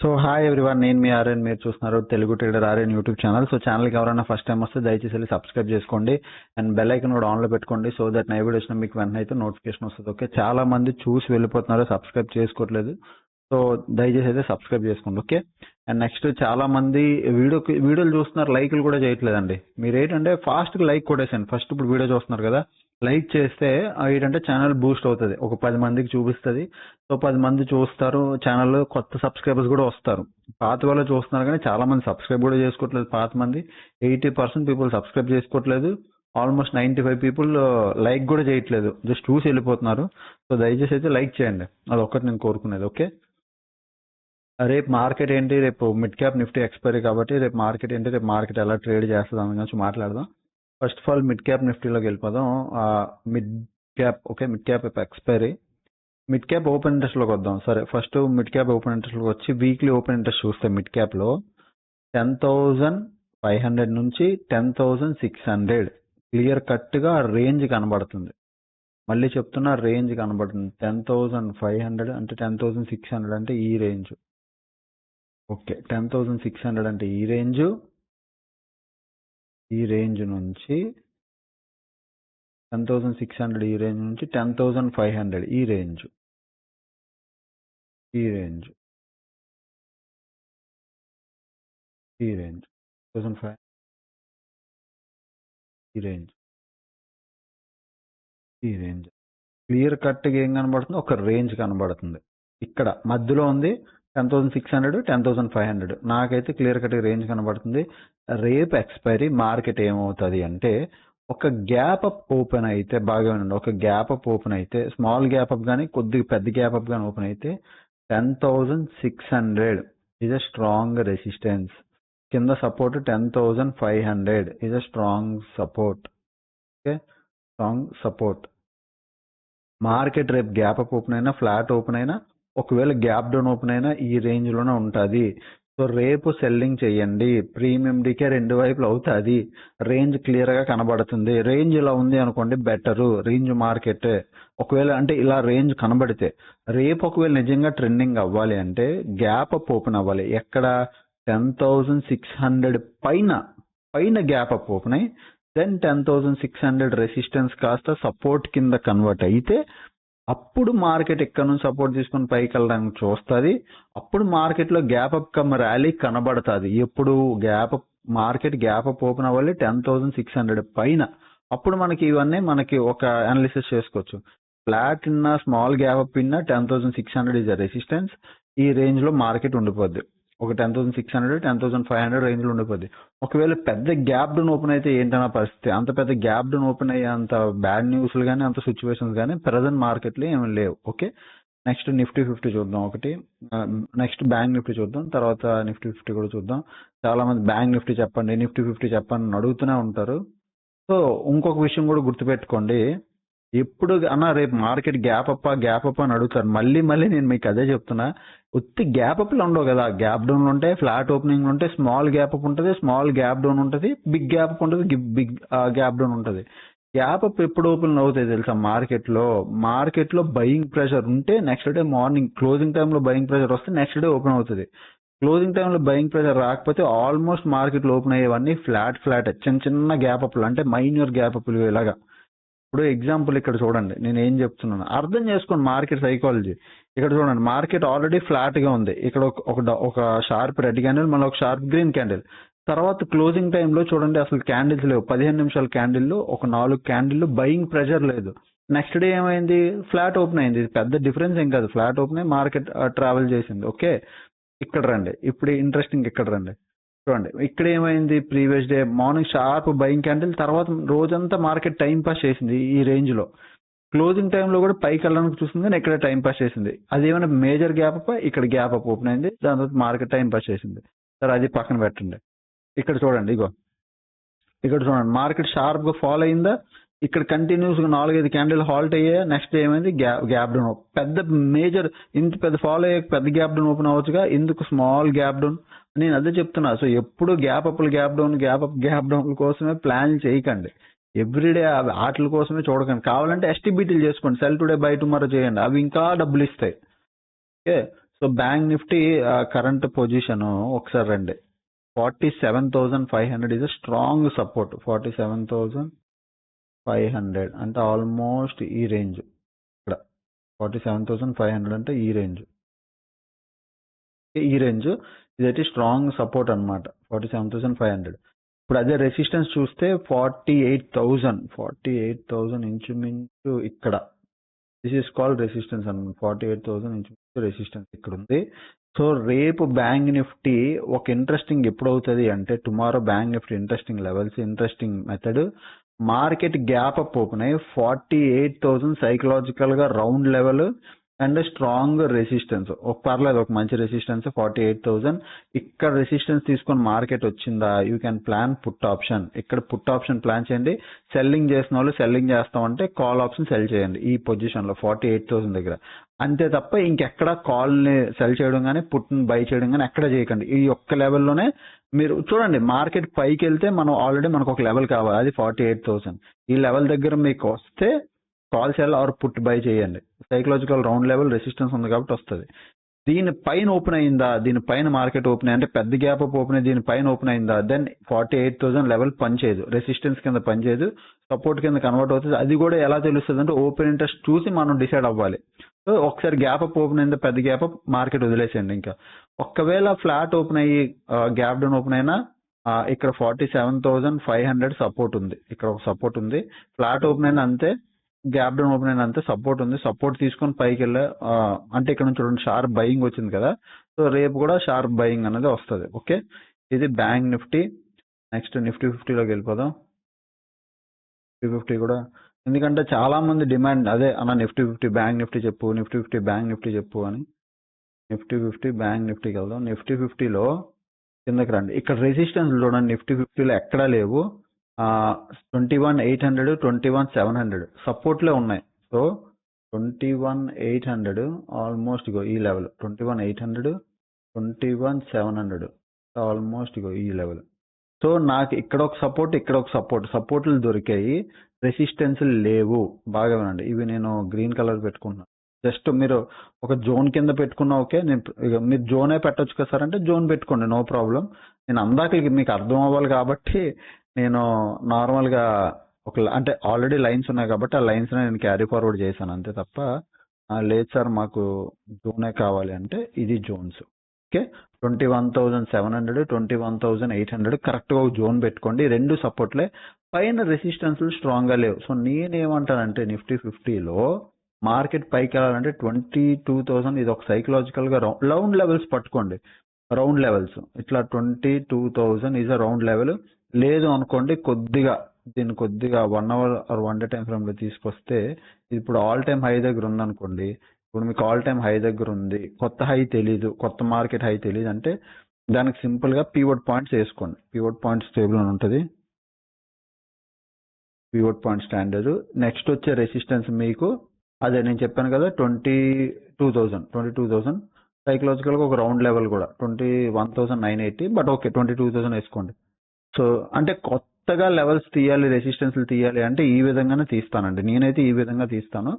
So hi everyone, నేను మీ ఆర్యన్. మీరు చూస్తున్నారు Telugu trader Aryan YouTube channel. So ఛానల్కి ఎవరైనా ఫస్ట్ టైం వస్తే దయచేసి వెళ్ళి సబ్స్క్రైబ్ చేసుకోండి అండ్ బెల్ ఐకన్ కూడా ఆన్లో పెట్టుకోండి. సో దట్ నా వీడియో వచ్చినా మీకు వెంటనే అయితే నోటిఫికేషన్ వస్తుంది. ఓకే, చాలా మంది చూసి వెళ్ళిపోతున్నారు, సబ్స్క్రైబ్ చేసుకోవట్లేదు. సో దయచేసి అయితే సబ్స్క్రైబ్ చేసుకోండి. ఓకే, అండ్ నెక్స్ట్ చాలా మంది వీడియోలు చూస్తున్నారు, లైక్లు కూడా చేయట్లేదండి. మీరు ఏంటంటే ఫాస్ట్గా లైక్ కొట్టేసండి. ఫస్ట్ ఇప్పుడు వీడియో చూస్తున్నారు కదా, లైక్ చేస్తే ఏంటంటే ఛానల్ బూస్ట్ అవుతుంది, ఒక 10 మందికి చూపిస్తుంది. సో 10 మంది చూస్తారు, ఛానల్లో కొత్త సబ్స్క్రైబర్స్ కూడా వస్తారు. పాత వాళ్ళు చూస్తున్నారు కానీ చాలా మంది సబ్స్క్రైబ్ కూడా చేసుకోవట్లేదు. పాత మంది 80% పీపుల్ సబ్స్క్రైబ్ చేసుకోవట్లేదు. ఆల్మోస్ట్ 95 పీపుల్ లైక్ కూడా చేయట్లేదు, జస్ట్ చూసి వెళ్ళిపోతున్నారు. సో దయచేసి అయితే లైక్ చేయండి, అదొక్కటి నేను కోరుకునేది. ఓకే, రేపు మార్కెట్ ఏంటి, రేపు మిడ్ క్యాప్ నిఫ్టీ ఎక్స్పైరీ కాబట్టి రేపు మార్కెట్ ఏంటి, రేపు మార్కెట్ ఎలా ట్రేడ్ చేస్తుంది దాని గురించి మాట్లాడదాం. First of all mid cap నిఫ్టీలోకి వెళ్ళిపోదాం. Mid cap okay, mid cap expiry. Mid cap open ఇంట్రెస్ట్లోకి వద్దాం. సరే, ఫస్ట్ మిడ్ క్యాప్ ఓపెన్ ఇంట్రెస్ట్లోకి వచ్చి వీక్లీ ఓపెన్ ఇంట్రెస్ట్ చూస్తే మిడ్ క్యాప్లో 10,500 నుంచి 10,600 క్లియర్ కట్గా రేంజ్ కనబడుతుంది. మళ్ళీ చెప్తున్నా, రేంజ్ కనబడుతుంది. 10,500 అంటే 10,600 అంటే ఈ రేంజ్. ఓకే, 10,600 అంటే ఈ రేంజ్ నుంచి 10,600 ఈ రేంజ్ నుంచి 10,500 ఈ రేంజ్ 10,500 ఈ రేంజ్ క్లియర్ కట్గా ఏం కనబడుతుంది, ఒక రేంజ్ కనబడుతుంది. ఇక్కడ మధ్యలో ఉంది 10,600 10,500. నాకైతే క్లియర్ కట్గా రేంజ్ కనబడుతుంది. రేపు ఎక్స్పైరీ మార్కెట్ ఏమవుతుంది అంటే, ఒక గ్యాప్ అప్ ఓపెన్ అయితే బాగా ఉండండి. ఒక గ్యాప్ అప్ ఓపెన్ అయితే, స్మాల్ గ్యాప్ అప్ కానీ కొద్దిగా పెద్ద గ్యాప్ అప్ కానీ ఓపెన్ అయితే 10,600 ఈజ్ అ స్ట్రాంగ్ రెసిస్టెన్స్. కింద support 10,500 is a strong support. Okay, strong support. Market రేపు గ్యాప్ అప్ ఓపెన్ అయినా, ఫ్లాట్ ఓపెన్ అయినా, ఒకవేళ గ్యాప్ డౌన్ ఓపెన్ అయినా ఈ రేంజ్లోనే ఉంటుంది. సో రేపు సెల్లింగ్ చేయండి. ప్రీమియం డీకే రెండు వైపులు అవుతుంది. రేంజ్ క్లియర్గా కనబడుతుంది. రేంజ్ ఇలా ఉంది అనుకోండి, బెటరు రేంజ్ మార్కెట్. ఒకవేళ అంటే ఇలా రేంజ్ కనబడితే, రేపు ఒకవేళ నిజంగా ట్రెండింగ్ అవ్వాలి అంటే గ్యాప్ అప్ ఓపెన్ అవ్వాలి. ఎక్కడ 10,600 పైన గ్యాప్ అప్ ఓపెన్ అయ్యి దెన్ 10,600 రెసిస్టెన్స్ కాస్త సపోర్ట్ కింద కన్వర్ట్ అయితే అప్పుడు మార్కెట్ ఇక్కడ నుంచి సపోర్ట్ తీసుకుని పైకి వెళ్ళడానికి చూస్తుంది. అప్పుడు మార్కెట్లో గ్యాప్ అప్ కమ్ ర్యాలీ కనబడుతుంది. ఎప్పుడు మార్కెట్ గ్యాప్ అప్ ఓపెన్ అవ్వాలి 10,600 పైన. అప్పుడు మనకి ఇవన్నీ ఒక అనాలిసిస్ చేసుకోవచ్చు. ఫ్లాట్ ఇన్న, స్మాల్ గ్యాప్ అప్ ఇన్న 10,600 ఈజ్ అ రెసిస్టెన్స్. ఈ రేంజ్లో మార్కెట్ ఉండిపోద్ది. ఒక 10,600 10,500 రేంజ్లో ఉండిపోద్ది. ఒకవేళ పెద్ద గ్యాప్ డౌన్ ఓపెన్ అయితే ఏంటన్న పరిస్థితి? అంత పెద్ద గ్యాప్ డౌన్ ఓపెన్ అయ్యే అంత బ్యాడ్ న్యూస్లు కానీ, అంత సిచ్యువేషన్స్ కానీ ప్రజెంట్ మార్కెట్లో ఏమి లేవు. ఓకే, నెక్స్ట్ నిఫ్టీ 50 చూద్దాం. ఒకటి నెక్స్ట్ బ్యాంక్ నిఫ్టీ చూద్దాం, తర్వాత నిఫ్టీ 50 కూడా చూద్దాం. చాలా మంది బ్యాంక్ నిఫ్టీ చెప్పండి, నిఫ్టీ 50 చెప్పండి అని అడుగుతూనే ఉంటారు. సో ఇంకొక విషయం కూడా గుర్తుపెట్టుకోండి, ఎప్పుడు అన్నా రేపు మార్కెట్ గ్యాప్ అప్ అని అడుగుతారు. మళ్ళీ నేను మీకు అదే చెప్తున్నా, ఉత్తి గ్యాప్ అప్లు ఉండవు కదా. గ్యాప్ డౌన్లు ఉంటాయి, ఫ్లాట్ ఓపెనింగ్ ఉంటాయి, స్మాల్ గ్యాప్ అప్ ఉంటుంది, స్మాల్ గ్యాప్ డౌన్ ఉంటుంది, బిగ్ గ్యాప్ అప్ ఉంటుంది, బిగ్ గ్యాప్ డౌన్ ఉంటుంది. గ్యాప్ అప్ ఎప్పుడు ఓపెన్ అవుతాయి తెలుసా? మార్కెట్లో బయింగ్ ప్రెషర్ ఉంటే నెక్స్ట్ డే మార్నింగ్ క్లోజింగ్ టైంలో బయింగ్ ప్రెషర్ వస్తే నెక్స్ట్ డే ఓపెన్ అవుతుంది. క్లోజింగ్ టైంలో బయింగ్ ప్రెషర్ రాకపోతే ఆల్మోస్ట్ మార్కెట్లో ఓపెన్ అయ్యేవన్నీ ఫ్లాట్ చిన్న గ్యాప్ అప్లు, అంటే మైన్యూర్ గ్యాప్ అప్లు ఇలాగా. ఇప్పుడు ఎగ్జాంపుల్ ఇక్కడ చూడండి, నేను ఏం చెప్తున్నాను అర్థం చేసుకోండి మార్కెట్ సైకాలజీ. ఇక్కడ చూడండి, మార్కెట్ ఆల్రెడీ ఫ్లాట్ గా ఉంది. ఇక్కడ ఒక షార్ప్ రెడ్ క్యాండిల్, మళ్ళీ ఒక షార్ప్ గ్రీన్ క్యాండిల్. తర్వాత క్లోజింగ్ టైంలో చూడండి, అసలు క్యాండిల్స్ లేవు. 15 నిమిషాల క్యాండిల్లో ఒక 4 క్యాండిల్లో బయింగ్ ప్రెషర్ లేదు. నెక్స్ట్ డే ఏమైంది? ఫ్లాట్ ఓపెన్ అయింది. పెద్ద డిఫరెన్స్ ఏం కాదు, ఫ్లాట్ ఓపెన్ అయ్యి మార్కెట్ ట్రావెల్ చేసింది. ఓకే, ఇక్కడ రండి, ఇప్పుడు ఇంట్రెస్టింగ్ ఇక్కడ రండి. చూడండి, ఇక్కడ ఏమైంది? Previous day morning sharp buying candle, తర్వాత రోజంతా మార్కెట్ టైం పాస్ చేసింది ఈ రేంజ్ లో. క్లోజింగ్ టైంలో కూడా పైకి వెళ్ళడానికి చూసింది, కానీ ఇక్కడ టైం పాస్ చేసింది. అది ఏమైనా మేజర్ గ్యాప్ అప్, ఇక్కడ గ్యాప్ అప్ ఓపెన్ అయింది, దాని తర్వాత మార్కెట్ టైం పాస్ చేసింది. సరే, అది పక్కన పెట్టండి. ఇక్కడ చూడండి, ఇక్కడ చూడండి, మార్కెట్ షార్ప్ గా ఫాలో అయిందా? ఇక్కడ కంటిన్యూస్ గా 4-5 క్యాండిల్ హాల్ట్ అయ్యాయి. నెక్స్ట్ ఏమైంది? Gap down. పెద్ద మేజర్ ఇంత పెద్ద ఫాలో అయ్యే పెద్ద గ్యాప్ డౌన్ ఓపెన్ అవ్వచ్చుగా, ఎందుకు స్మాల్ గ్యాప్ డౌన్? నేను అదే చెప్తున్నా. సో ఎప్పుడు గ్యాప్ డౌన్ కోసమే ప్లాన్ చేయకండి. ఎవ్రీడే వాటి కోసమే చూడకండి. కావాలంటే ఎస్టీబీటీలు చేసుకోండి, సెల్ టుడే బై టుమారో చేయండి, అవి ఇంకా డబ్బులు ఇస్తాయి. Okay, so bank Nifty current position ఒకసారి రండి. 47,500 ఇస్ అ స్ట్రాంగ్ సపోర్ట్. 47,500 అంటే ఆల్మోస్ట్ ఈ రేంజ్. ఇక్కడ 47,500 అంటే ఈ రేంజ్ ఇదైతే స్ట్రాంగ్ సపోర్ట్ అన్నమాట. 47,500. ఇప్పుడు అదే రెసిస్టెన్స్ చూస్తే 48,000 ఇంచుమించు ఇక్కడ. దిస్ ఈస్ కాల్డ్ రెసిస్టెన్స్ అన్నమాట. 48,000 ఇంచుమించు రెసిస్టెన్స్ ఇక్కడ ఉంది. సో రేపు బ్యాంక్ నిఫ్టీ ఒక ఇంట్రెస్టింగ్ ఎప్పుడు అవుతుంది అంటే, tomorrow bank Nifty interesting levels, interesting method. Market gap up open అయ్యి 48,000 సైకలాజికల్ గా round level and strong resistance. పర్లేదు, ఒక మంచి రెసిస్టెన్స్ 48,000. ఇక్కడ రెసిస్టెన్స్ తీసుకొని మార్కెట్ వచ్చిందా, you can plan put option. ఇక్కడ పుట్ ఆప్షన్ ప్లాన్ చేయండి. సెల్లింగ్ చేసిన వాళ్ళు సెల్లింగ్ చేస్తామంటే కాల్ ఆప్షన్ సెల్ చేయండి ఈ పొజిషన్ లో 48,000 దగ్గర. అంతే తప్ప ఇంకెక్కడ కాల్ ని సెల్ చేయడం కానీ పుట్ ని బై చేయడం కానీ ఎక్కడ చేయకండి. ఈ ఒక్క లెవెల్లోనే మీరు చూడండి. మార్కెట్ పైకి వెళ్తే మనం ఆల్రెడీ మనకు ఒక లెవెల్ కావాలి, అది 48,000. ఈ లెవెల్ దగ్గర మీకు వస్తే call sell or put buy చేయండి. సైకలాజికల్ రౌండ్ లెవెల్ రెసిస్టెన్స్ ఉంది కాబట్టి వస్తుంది. దీనిపైన ఓపెన్ అయిందా, దీనిపైన మార్కెట్ ఓపెన్ అయ్యి అంటే పెద్ద గ్యాప్ అప్ ఓపెన్ అయ్యి దీనిపైన ఓపెన్ అయిందా, దెన్ 48,000 లెవెల్ పనిచేయదు, రెసిస్టెన్స్ కింద పనిచేయదు, సపోర్ట్ కింద కన్వర్ట్ అవుతుంది. అది కూడా ఎలా తెలుస్తుంది అంటే ఓపెన్ ఇంట్రెస్ట్ చూసి మనం డిసైడ్ అవ్వాలి. సో ఒకసారి గ్యాప్ అప్ ఓపెన్ అయిందా, పెద్ద గ్యాప్ అప్, మార్కెట్ వదిలేసేయండి. ఇంకా ఒకవేళ ఫ్లాట్ ఓపెన్ అయ్యి గ్యాప్ డౌన్ ఓపెన్ అయినా ఇక్కడ 47,500 సపోర్ట్ ఉంది. ఇక్కడ ఒక సపోర్ట్ ఉంది. ఫ్లాట్ ఓపెన్ అయినా అంతే, గ్యాప్ డౌన్ ఓపెన్ అయినా అంతే సపోర్ట్ ఉంది. సపోర్ట్ తీసుకొని పైకి వెళ్ళే అంటే ఇక్కడ నుంచి చూడండి షార్ప్ బయింగ్ వచ్చింది కదా. సో రేపు కూడా షార్ప్ బయింగ్ అనేది వస్తుంది. ఓకే, ఇది బ్యాంక్ నిఫ్టీ. నెక్స్ట్ నిఫ్టీ 50లోకి వెళ్ళిపోదాం. నిఫ్టీ 50 కూడా ఎందుకంటే చాలా మంది డిమాండ్ అదే అన్న నిఫ్టీ 50 బ్యాంక్ నిఫ్టీ చెప్పు, నిఫ్టీ 50 బ్యాంక్ నిఫ్టీ చెప్పు అని. నిఫ్టీ 50 బ్యాంక్ నిఫ్టీకి వెళ్దాం. నిఫ్టీ 50లో కిందకి రండి. ఇక్కడ రెసిస్టెన్స్ చూడండి, నిఫ్టీ 50లో ఎక్కడా లేవు. 21,800 21,700 సపోర్ట్లే ఉన్నాయి. సో 21,800 ఆల్మోస్ట్ ఇగో ఈ లెవెల్, 21,800 21,700 ఆల్మోస్ట్ ఇగో ఈ లెవెల్. సో నాకు ఇక్కడ ఒక సపోర్ట్, ఇక్కడ ఒక సపోర్ట్లు దొరికాయి, రెసిస్టెన్స్ లేవు. బాగా వినండి, ఇవి నేను గ్రీన్ కలర్ పెట్టుకుంటున్నాను. జస్ట్ మీరు ఒక జోన్ కింద పెట్టుకున్నా ఓకే. మీరు జోనే పెట్టొచ్చు కదా సార్ అంటే జోన్ పెట్టుకోండి, నో ప్రాబ్లం. నేను అందాకలికి మీకు అర్థం అవ్వాలి కాబట్టి నేను నార్మల్గా అంటే ఆల్రెడీ లైన్స్ ఉన్నాయి కాబట్టి ఆ లైన్స్ నేను క్యారీ ఫార్వర్డ్ చేశాను అంతే తప్ప లేదు సార్ మాకు జోనే కావాలి అంటే ఇది జోన్స్. ఓకే, 21,700 21,800 కరెక్ట్గా ఒక జోన్ పెట్టుకోండి. రెండు సపోర్ట్లే, పైన రెసిస్టెన్స్ స్ట్రాంగ్ గా లేవు. సో నేనేమంటానంటే నిఫ్టీ 50లో మార్కెట్ పైకి వెళ్ళాలంటే 22,000 ఇది ఒక సైకలాజికల్ గా రౌండ్ లెవెల్స్ పట్టుకోండి. రౌండ్ లెవెల్స్ ఇట్లా 22,000 ఈజ్ అ రౌండ్ లెవెల్. లేదు అనుకోండి దీన్ని కొద్దిగా 1 hour or 1 day time frame లో తీసుకొస్తే ఇప్పుడు ఆల్ టైమ్ హై దగ్గర ఉందనుకోండి. ఇప్పుడు మీకు ఆల్ టైమ్ హై దగ్గర ఉంది, కొత్త హై తెలీదు, కొత్త మార్కెట్ హై తెలీదు అంటే దానికి సింపుల్ గా పీవోట్ పాయింట్స్ వేసుకోండి. పీవోట్ పాయింట్స్ టేబుల్ అని ఉంటుంది, పీవోట్ పాయింట్ స్టాండర్డ్. నెక్స్ట్ వచ్చే రెసిస్టెన్స్ మీకు అదే నేను చెప్పాను కదా 22,000 సైకలాజికల్ గా ఒక రౌండ్ లెవెల్ కూడా 21,980. బట్ ఓకే 22,000 వేసుకోండి. సో అంటే కొత్తగా లెవెల్స్ తీయాలి, రెసిస్టెన్స్ తీయాలి అంటే ఈ విధంగానే తీస్తానండి, నేనైతే ఈ విధంగా తీస్తాను.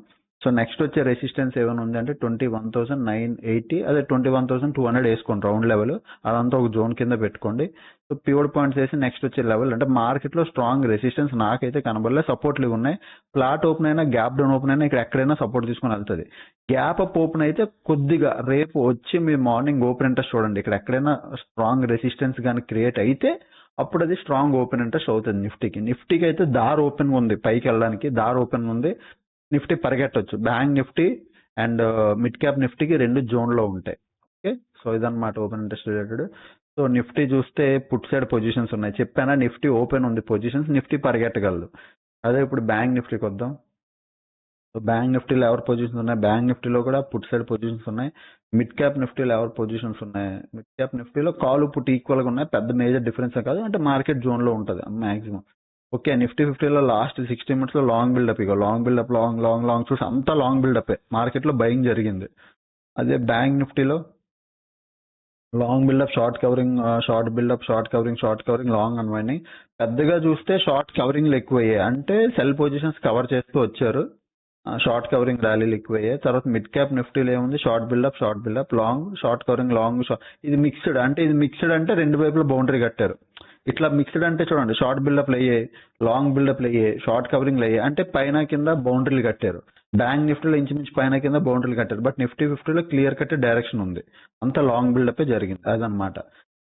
సో నెక్స్ట్ వచ్చే రెసిస్టెన్స్ ఏమైనా ఉంది అంటే 21,980, అదే 21,200 వేసుకోండి రౌండ్ లెవెల్. అదంతా ఒక జోన్ కింద పెట్టుకోండి. సో ప్యూర్ పాయింట్స్ వేసి నెక్స్ట్ వచ్చే లెవెల్ అంటే మార్కెట్ లో స్ట్రాంగ్ రెసిస్టెన్స్ నాకైతే కనబడలే. సపోర్ట్లు ఉన్నాయి, ఫ్లాట్ ఓపెన్ అయినా గ్యాప్ డౌన్ ఓపెన్ అయినా ఇక్కడ ఎక్కడైనా సపోర్ట్ తీసుకుని వెళ్తుంది. గ్యాప్ అప్ ఓపెన్ అయితే కొద్దిగా రేపు వచ్చి మీ మార్నింగ్ ఓపెన్ ఇంట్రెస్ట్ చూడండి, ఇక్కడ ఎక్కడైనా స్ట్రాంగ్ రెసిస్టెన్స్ కానీ క్రియేట్ అయితే అప్పుడు అది స్ట్రాంగ్ ఓపెన్ ఇంట్రెస్ట్ అవుతుంది నిఫ్టీకి. నిఫ్టీకి అయితే దారి ఓపెన్ ఉంది, పైకి వెళ్ళడానికి దారి ఓపెన్ ఉంది, నిఫ్టీ పరిగెట్టవచ్చు. Bank Nifty and mid cap నిఫ్టీకి రెండు జోన్లో ఉంటాయి. ఓకే, సో ఇదన్నమాట open interest related. So Nifty చూస్తే పుట్ సైడ్ పొజిషన్స్ ఉన్నాయి, చెప్పానా నిఫ్టీ ఓపెన్ ఉంది పొజిషన్స్, నిఫ్టీ పరిగెట్టగలదు. అదే ఇప్పుడు బ్యాంక్ నిఫ్టీకి వద్దాం. సో బ్యాంక్ నిఫ్టీలో ఎవరు పొజిషన్స్ ఉన్నాయి, బ్యాంక్ నిఫ్టీలో కూడా పుట్ సైడ్ పొజిషన్స్ ఉన్నాయి. మిడ్ క్యాప్ నిఫ్టీలో ఎవరు పొజిషన్స్ ఉన్నాయి, మిడ్ క్యాప్ నిఫ్టీలో కాల్ పుట్ ఈక్వల్ గా ఉన్నాయి, పెద్ద మేజర్ డిఫరెన్స్ కాదు, అంటే మార్కెట్ జోన్ లో ఉంటుంది మాక్సిమం. ఓకే, నిఫ్టీ 50లో లాస్ట్ 60 minutes లో లాంగ్ బిల్డప్, ఇక long buildup long long long చూసి అంతా లాంగ్ బిల్డప్ మార్కెట్ లో బయింగ్ జరిగింది. అదే బ్యాంక్ నిఫ్టీలో long buildup, short covering, short buildup, short covering, long unwinding. పెద్దగా చూస్తే షార్ట్ కవరింగ్లు ఎక్కువయ్యాయి, అంటే సెల్ పొజిషన్స్ కవర్ చేస్తూ వచ్చారు. షార్ట్ కవరింగ్ ర్యాలీలు ఎక్కువ అయ్యాయి. తర్వాత మిడ్ క్యాప్ నిఫ్టీలో ఏముంది, short buildup long, short covering long. ఇది మిక్స్డ్ అంటే రెండు వైపులా బౌండరీ కట్టారు. ఇట్లా మిక్స్డ్ అంటే చూడండి, షార్ట్ బిల్డప్లు అయ్యాయి, లాంగ్ బిల్డప్లు అయ్యాయి, షార్ట్ కవరింగ్లు అయ్యాయి, అంటే పైన కింద బౌండరీలు కట్టారు. బ్యాంక్ నిఫ్టీలో ఇంచుమించి పైన కింద బౌండరీలు కట్టారు. బట్ నిఫ్టీ 50లో క్లియర్ కట్ డైరెక్షన్ ఉంది, అంత లాంగ్ బిల్డప్ జరిగింది అదనమాట.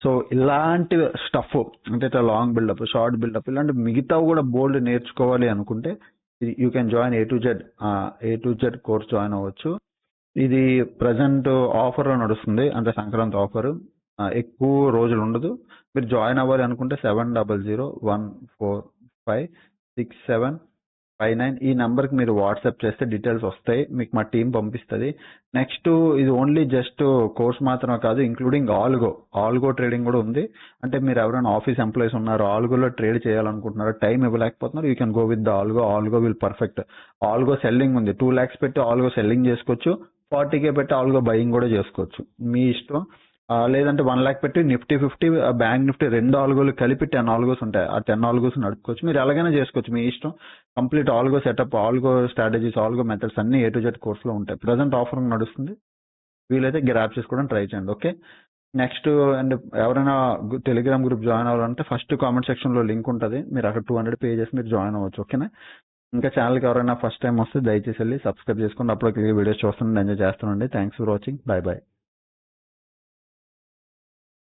సో ఇలాంటి స్టఫ్ అంటే ఇట్లా లాంగ్ బిల్డప్, షార్ట్ బిల్డప్, ఇలాంటి మిగతావి కూడా బోల్డ్ నేర్చుకోవాలి అనుకుంటే you can join A to Z course join అవ్వచ్చు. ఇది ప్రజెంట్ ఆఫర్ లో నడుస్తుంది, అంటే సంక్రాంతి ఆఫర్, ఎక్కువ రోజులు ఉండదు. మీరు జాయిన్ అవ్వాలి అనుకుంటే 7001456759 ఈ నంబర్కి మీరు వాట్సాప్ చేస్తే డీటెయిల్స్ వస్తాయి, మీకు మా టీం పంపిస్తుంది. నెక్స్ట్ ఇది ఓన్లీ జస్ట్ కోర్స్ మాత్రమే కాదు, ఇంక్లూడింగ్ ఆల్గో ట్రేడింగ్ కూడా ఉంది. అంటే మీరు ఎవరైనా ఆఫీస్ ఎంప్లాయీస్ ఉన్నారు, ఆల్గోలో ట్రేడ్ చేయాలనుకుంటున్నారు, టైం ఇవ్వలేకపోతున్నారు, you can go with the algo will perfect. Algo selling ఉంది, 2 lakhs పెట్టి ఆల్గో సెల్లింగ్ చేసుకోవచ్చు, 40K పెట్టి ఆల్గో బయింగ్ కూడా చేసుకోవచ్చు, మీ ఇష్టం. లేదంటే 1 lakh పెట్టి నిఫ్టీ 50, బ్యాంక్ నిఫ్టీ రెండు ఆల్గోలు కలిపి 10 ఆల్గోస్ ఉంటాయి, ఆ 10 ఆల్గోస్ నడుపుకోవచ్చు. మీరు ఎలాగైనా చేసుకోవచ్చు, మీ ఇష్టం. Complete algo setup, algo strategies, algo methods అన్ని A to Z కోర్సులో ఉంటాయి. ప్రజెంట్ ఆఫర్ నడుస్తుంది, వీలైతే గ్రాప్ చేసుకోవడం ట్రై చేయండి. ఓకే, నెక్స్ట్ అండ్ ఎవరైనా టెలిగ్రామ్ గ్రూప్ జాయిన్ అవ్వాలంటే ఫస్ట్ కామెంట్ సెక్షన్ లో లింక్ ఉంటుంది, మీరు అక్కడ 200 పే చేసి మీరు జాయిన్ అవ్వచ్చు. ఓకేనా, ఇంకా ఛానల్కి ఎవరైనా ఫస్ట్ టైం వస్తే దయచేసి వెళ్ళి సబ్స్క్రైబ్ చేసుకోండి, అప్పుడు వీడియోస్ చూస్తుండే ఎంజాయ్ చేస్తానండి. Thanks for watching, by by.